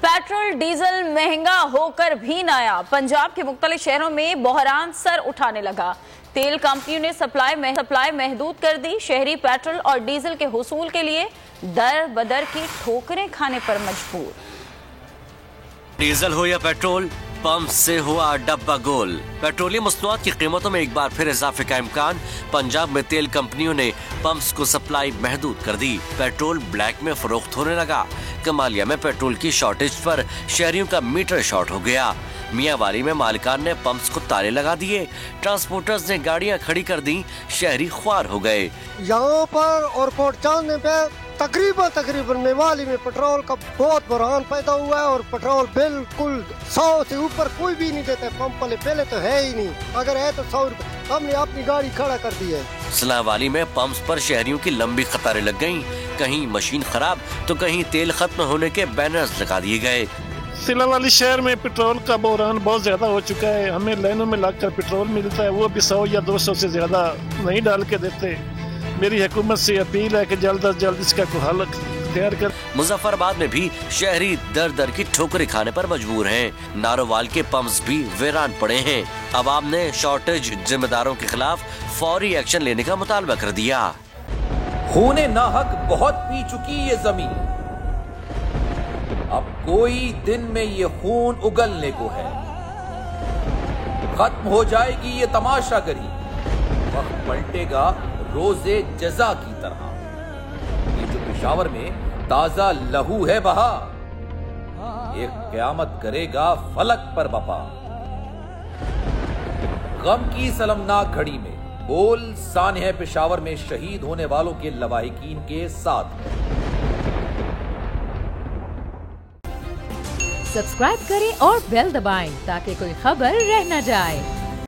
Petrol diesel महंगा होकर भी न आया। पंजाब के मुख्तलिफ शहरों में बहरान सर उठाने लगा। तेल कंपनियों ने सप्लाई महदूद कर दी। शहरी पेट्रोल और डीजल के हुसूल के लिए दर बदर की ठोकरें खाने पर मजबूर। डीजल हो या पेट्रोल, पंप से हुआ डब्बा गोल। पेट्रोलियम मसनूआत की कीमतों में एक बार फिर इजाफे का इम्कान। पंजाब में तेल कंपनियों ने पंप्स को सप्लाई महदूद कर दी। पेट्रोल ब्लैक में फरोख्त होने लगा। कमालिया में पेट्रोल की शॉर्टेज पर शहरियों का मीटर शॉर्ट हो गया। मियांवाली में मालिकान ने पंप्स को ताले लगा दिए। ट्रांसपोर्टर्स ने गाड़ियां खड़ी कर दी। शहरी ख्वार हो गए। यहाँ पर और पहुँचाने पे तकरीबन मेवाली में पेट्रोल का बहुत बहरान पैदा हुआ है और पेट्रोल बिल्कुल 100 से ऊपर कोई भी नहीं देता। पंप वाले पहले तो है ही नहीं, अगर है तो 100 रुपए। हमने अपनी गाड़ी खड़ा कर दी है। सलाहवाली में पंप्स पर शहरियों की लंबी कतारें लग गईं। कहीं मशीन खराब तो कहीं तेल खत्म होने के बैनर्स लगा दिए गए। सिलावाली शहर में पेट्रोल का बहरान बहुत ज्यादा हो चुका है। हमें लाइनों में लगकर पेट्रोल मिलता है, वो भी 100 या 200 से ज्यादा नहीं डाल के देते। मेरी हुकूमत से अपील है कि जल्द अज जल्द इसका कोई हल तैयार कर। मुजफ्फराबाद में भी शहरी दर दर की ठोकरें खाने पर मजबूर हैं। नारोवाल के पंप्स भी वीरान पड़े हैं। अवाम ने शॉर्टेज जिम्मेदारों के खिलाफ फौरी एक्शन लेने का मुतालबा कर दिया। खूने नाहक बहुत पी चुकी ये जमीन, अब कोई दिन में ये खून उगलने को है। खत्म हो जाएगी ये तमाशागरी, वक्त पलटेगा रोजे जजा की तरह। ये जो पेशावर में ताजा लहू है बहा, एक क़यामत करेगा फलक पर बपा। गम की सलमनाक घड़ी में बोल सानह पेशावर में शहीद होने वालों के लवाहिकीन के साथ। सब्सक्राइब करें और बेल दबाएं ताकि कोई खबर रह न जाए।